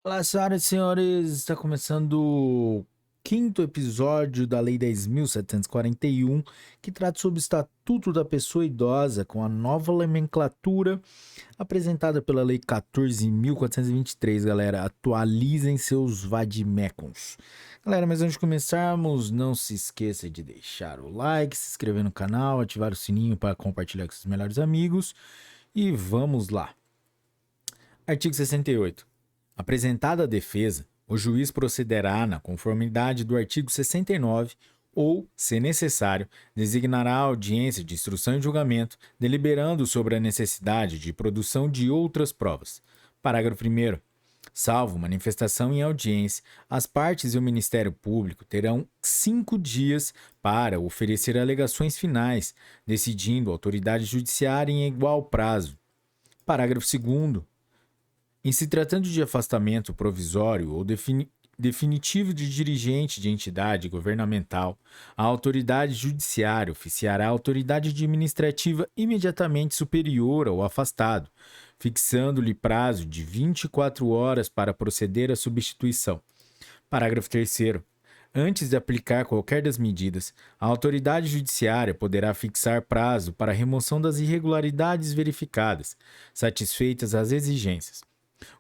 Olá, senhoras e senhores, está começando o quinto episódio da Lei 10.741, que trata sobre o Estatuto da Pessoa Idosa, com a nova nomenclatura apresentada pela Lei 14.423, galera. Atualizem seus vademecums. Galera, mas antes de começarmos, não se esqueça de deixar o like, se inscrever no canal, ativar o sininho para compartilhar com seus melhores amigos. E vamos lá. Artigo 68. Apresentada a defesa, o juiz procederá na conformidade do artigo 69 ou, se necessário, designará a audiência de instrução e julgamento, deliberando sobre a necessidade de produção de outras provas. Parágrafo 1º. Salvo manifestação em audiência, as partes e o Ministério Público terão 5 dias para oferecer alegações finais, decidindo a autoridade judiciária em igual prazo. Parágrafo 2º. Em se tratando de afastamento provisório ou definitivo de dirigente de entidade governamental, a autoridade judiciária oficiará a autoridade administrativa imediatamente superior ao afastado, fixando-lhe prazo de 24 horas para proceder à substituição. Parágrafo 3º. Antes de aplicar qualquer das medidas, a autoridade judiciária poderá fixar prazo para a remoção das irregularidades verificadas, satisfeitas as exigências.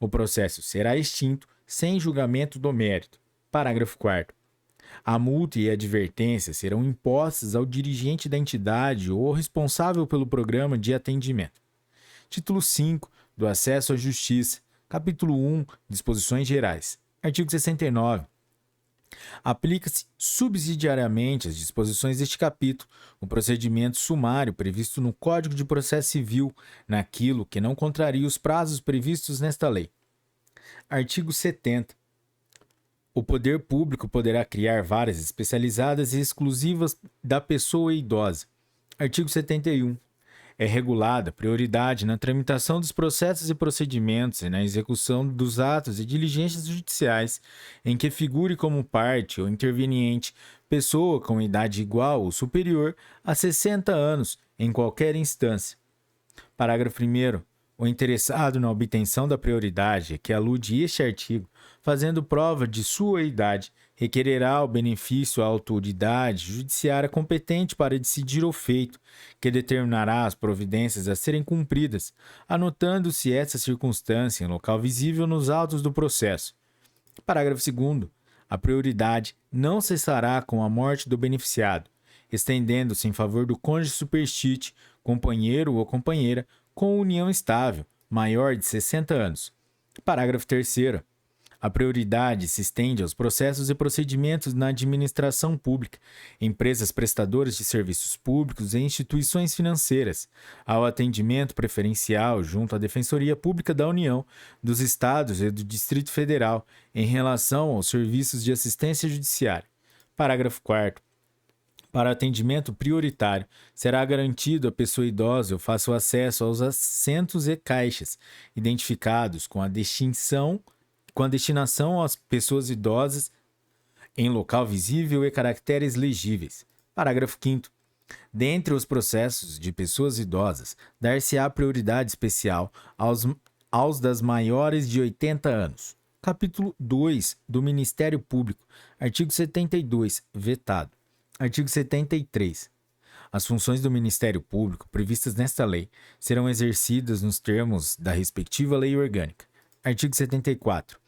O processo será extinto sem julgamento do mérito. Parágrafo 4º. A multa e a advertência serão impostas ao dirigente da entidade ou responsável pelo programa de atendimento. Título 5 do Acesso à Justiça. Capítulo 1. Disposições gerais. Artigo 69. Aplica-se subsidiariamente às disposições deste capítulo o procedimento sumário previsto no Código de Processo Civil, naquilo que não contraria os prazos previstos nesta lei. Artigo 70. O poder público poderá criar varas especializadas e exclusivas da pessoa idosa. Artigo 71. É regulada prioridade na tramitação dos processos e procedimentos e na execução dos atos e diligências judiciais em que figure como parte ou interveniente pessoa com idade igual ou superior a 60 anos em qualquer instância. Parágrafo 1º. O interessado na obtenção da prioridade a que alude este artigo, fazendo prova de sua idade, requererá o benefício à autoridade judiciária competente para decidir o feito, que determinará as providências a serem cumpridas, anotando-se essa circunstância em local visível nos autos do processo. Parágrafo 2º. A prioridade não cessará com a morte do beneficiado, estendendo-se em favor do cônjuge superstite, companheiro ou companheira, com união estável, maior de 60 anos. Parágrafo 3º. A prioridade se estende aos processos e procedimentos na administração pública, empresas prestadoras de serviços públicos e instituições financeiras, ao atendimento preferencial junto à Defensoria Pública da União, dos Estados e do Distrito Federal em relação aos serviços de assistência judiciária. Parágrafo 4º. Para atendimento prioritário, será garantido à pessoa idosa o fácil acesso aos assentos e caixas, identificados com a destinação às pessoas idosas em local visível e caracteres legíveis. Parágrafo 5º. Dentre os processos de pessoas idosas, dar-se-á prioridade especial aos das maiores de 80 anos. Capítulo 2 do Ministério Público. Artigo 72. Vetado. Artigo 73. As funções do Ministério Público previstas nesta lei serão exercidas nos termos da respectiva lei orgânica. Artigo 74.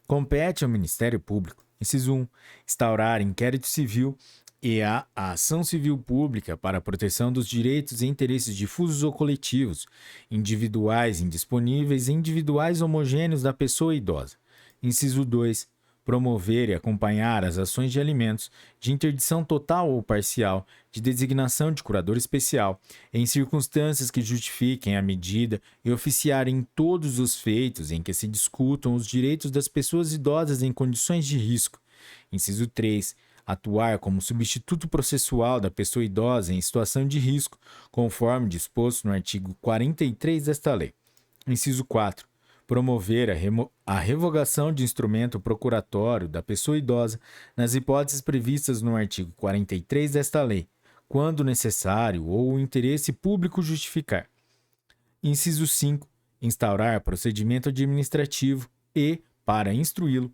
Compete ao Ministério Público, inciso 1, instaurar inquérito civil e a ação civil pública para a proteção dos direitos e interesses difusos ou coletivos, individuais indisponíveis e individuais homogêneos da pessoa idosa. Inciso 2, promover e acompanhar as ações de alimentos, de interdição total ou parcial, de designação de curador especial, em circunstâncias que justifiquem a medida e oficiar em todos os feitos em que se discutam os direitos das pessoas idosas em condições de risco. Inciso 3. Atuar como substituto processual da pessoa idosa em situação de risco, conforme disposto no artigo 43 desta lei. Inciso 4. Promover a revogação de instrumento procuratório da pessoa idosa nas hipóteses previstas no artigo 43 desta lei, quando necessário ou o interesse público justificar. Inciso 5. Instaurar procedimento administrativo e, para instruí-lo.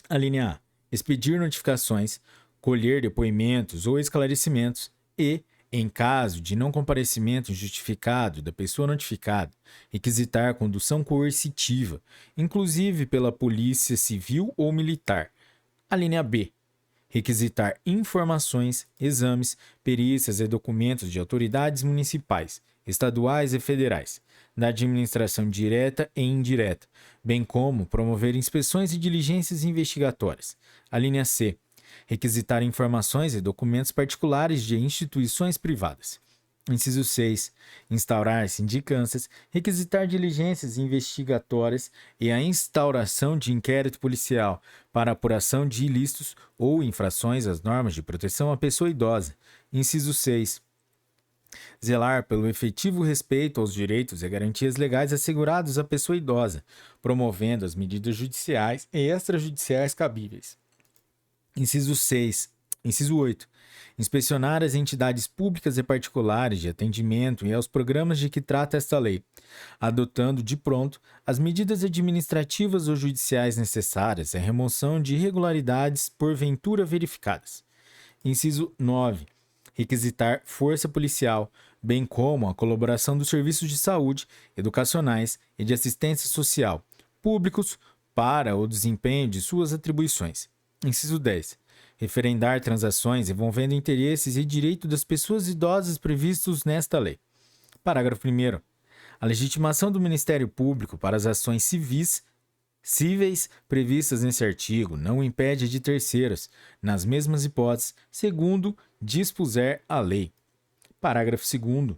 A linha A. Expedir notificações, colher depoimentos ou esclarecimentos e, em caso de não comparecimento justificado da pessoa notificada, requisitar condução coercitiva, inclusive pela polícia civil ou militar. A linha B. Requisitar informações, exames, perícias e documentos de autoridades municipais, estaduais e federais, da administração direta e indireta, bem como promover inspeções e diligências investigatórias. A linha C. Requisitar informações e documentos particulares de instituições privadas. Inciso 6. Instaurar sindicâncias, requisitar diligências investigatórias e a instauração de inquérito policial para apuração de ilícitos ou infrações às normas de proteção à pessoa idosa. Inciso 6. Zelar pelo efetivo respeito aos direitos e garantias legais assegurados à pessoa idosa, promovendo as medidas judiciais e extrajudiciais cabíveis. Inciso 8. Inspecionar as entidades públicas e particulares de atendimento e aos programas de que trata esta lei, adotando de pronto as medidas administrativas ou judiciais necessárias à remoção de irregularidades porventura verificadas. Inciso 9. Requisitar força policial, bem como a colaboração dos serviços de saúde, educacionais e de assistência social, públicos, para o desempenho de suas atribuições. Inciso 10. Referendar transações envolvendo interesses e direito das pessoas idosas previstos nesta lei. Parágrafo 1º. A legitimação do Ministério Público para as ações cíveis previstas nesse artigo não impede de terceiros, nas mesmas hipóteses, segundo dispuser a lei. Parágrafo 2º.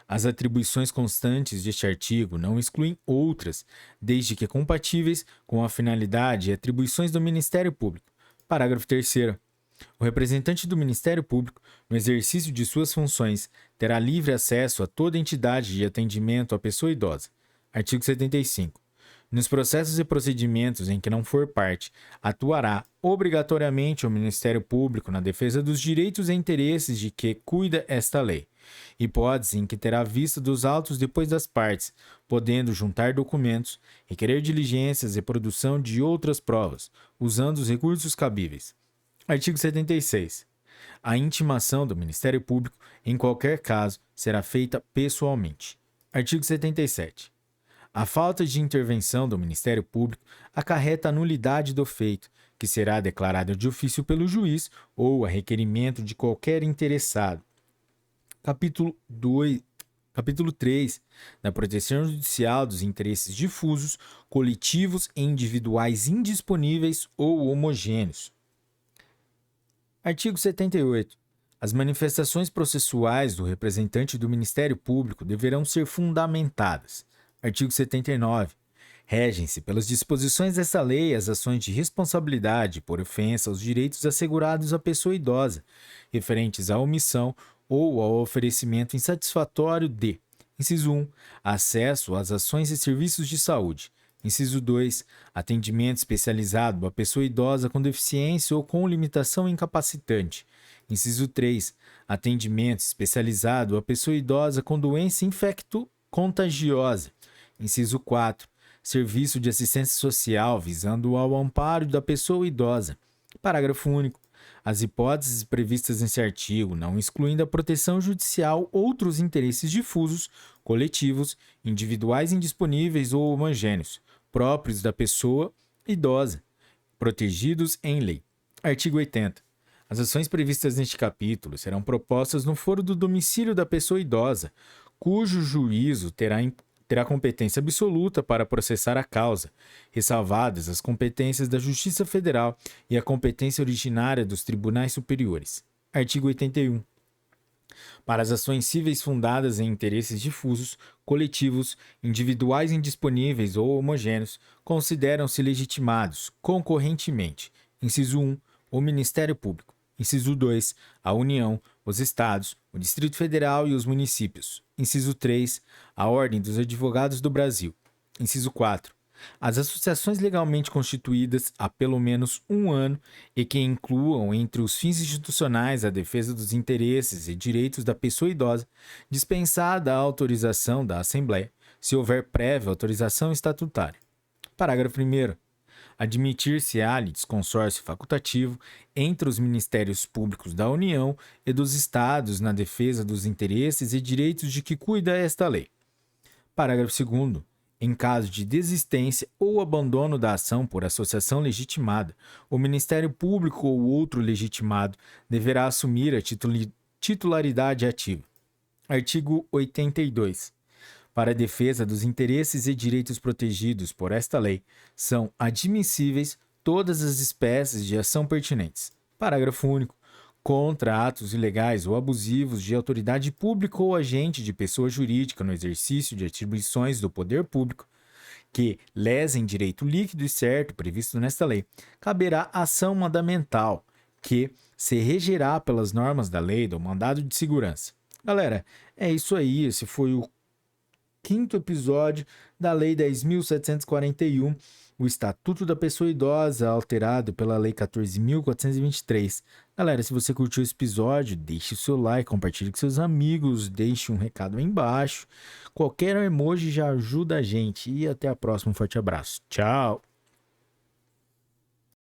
As atribuições constantes deste artigo não excluem outras, desde que compatíveis com a finalidade e atribuições do Ministério Público. Parágrafo 3º. O representante do Ministério Público, no exercício de suas funções, terá livre acesso a toda entidade de atendimento à pessoa idosa. Artigo 75. Nos processos e procedimentos em que não for parte, atuará obrigatoriamente o Ministério Público na defesa dos direitos e interesses de que cuida esta lei, hipótese em que terá vista dos autos depois das partes, podendo juntar documentos, requerer diligências e produção de outras provas, usando os recursos cabíveis. Artigo 76. A intimação do Ministério Público, em qualquer caso, será feita pessoalmente. Artigo 77. A falta de intervenção do Ministério Público acarreta a nulidade do feito, que será declarada de ofício pelo juiz ou a requerimento de qualquer interessado. Capítulo 3 da proteção judicial dos interesses difusos, coletivos e individuais indisponíveis ou homogêneos. Artigo 78. As manifestações processuais do representante do Ministério Público deverão ser fundamentadas. Artigo 79. Regem-se pelas disposições desta lei as ações de responsabilidade por ofensa aos direitos assegurados à pessoa idosa, referentes à omissão ou ao oferecimento insatisfatório de: inciso 1. Acesso às ações e serviços de saúde. Inciso 2. Atendimento especializado à pessoa idosa com deficiência ou com limitação incapacitante. Inciso 3. Atendimento especializado à pessoa idosa com doença infecto-contagiosa. Inciso 4. Serviço de assistência social visando ao amparo da pessoa idosa. Parágrafo único. As hipóteses previstas nesse artigo, não excluindo a proteção judicial, outros interesses difusos, coletivos, individuais indisponíveis ou homogêneos, próprios da pessoa idosa, protegidos em lei. Artigo 80. As ações previstas neste capítulo serão propostas no foro do domicílio da pessoa idosa, cujo juízo terá competência absoluta para processar a causa, ressalvadas as competências da Justiça Federal e a competência originária dos tribunais superiores. Artigo 81. Para as ações cíveis fundadas em interesses difusos, coletivos, individuais indisponíveis ou homogêneos, consideram-se legitimados, concorrentemente: inciso 1, o Ministério Público; inciso 2, a União, os Estados, o Distrito Federal e os municípios; inciso 3, a Ordem dos Advogados do Brasil; inciso 4, as associações legalmente constituídas há pelo menos um ano e que incluam entre os fins institucionais a defesa dos interesses e direitos da pessoa idosa, dispensada a autorização da Assembleia, se houver prévia autorização estatutária. Parágrafo 1º. Admitir-se-á litisconsórcio facultativo entre os Ministérios Públicos da União e dos Estados na defesa dos interesses e direitos de que cuida esta lei. Parágrafo 2º. Em caso de desistência ou abandono da ação por associação legitimada, o Ministério Público ou outro legitimado deverá assumir a titularidade ativa. Artigo 82. Para a defesa dos interesses e direitos protegidos por esta lei, são admissíveis todas as espécies de ação pertinentes. Parágrafo único. Contra atos ilegais ou abusivos de autoridade pública ou agente de pessoa jurídica no exercício de atribuições do poder público que lesem direito líquido e certo previsto nesta lei, caberá ação mandamental que se regerá pelas normas da lei do mandado de segurança. Galera, é isso aí. Esse foi o 5º episódio da Lei 10.741, o Estatuto da Pessoa Idosa, alterado pela Lei 14.423. Galera, se você curtiu esse episódio, deixe o seu like, compartilhe com seus amigos, deixe um recado aí embaixo. Qualquer emoji já ajuda a gente. E até a próxima. Um forte abraço. Tchau!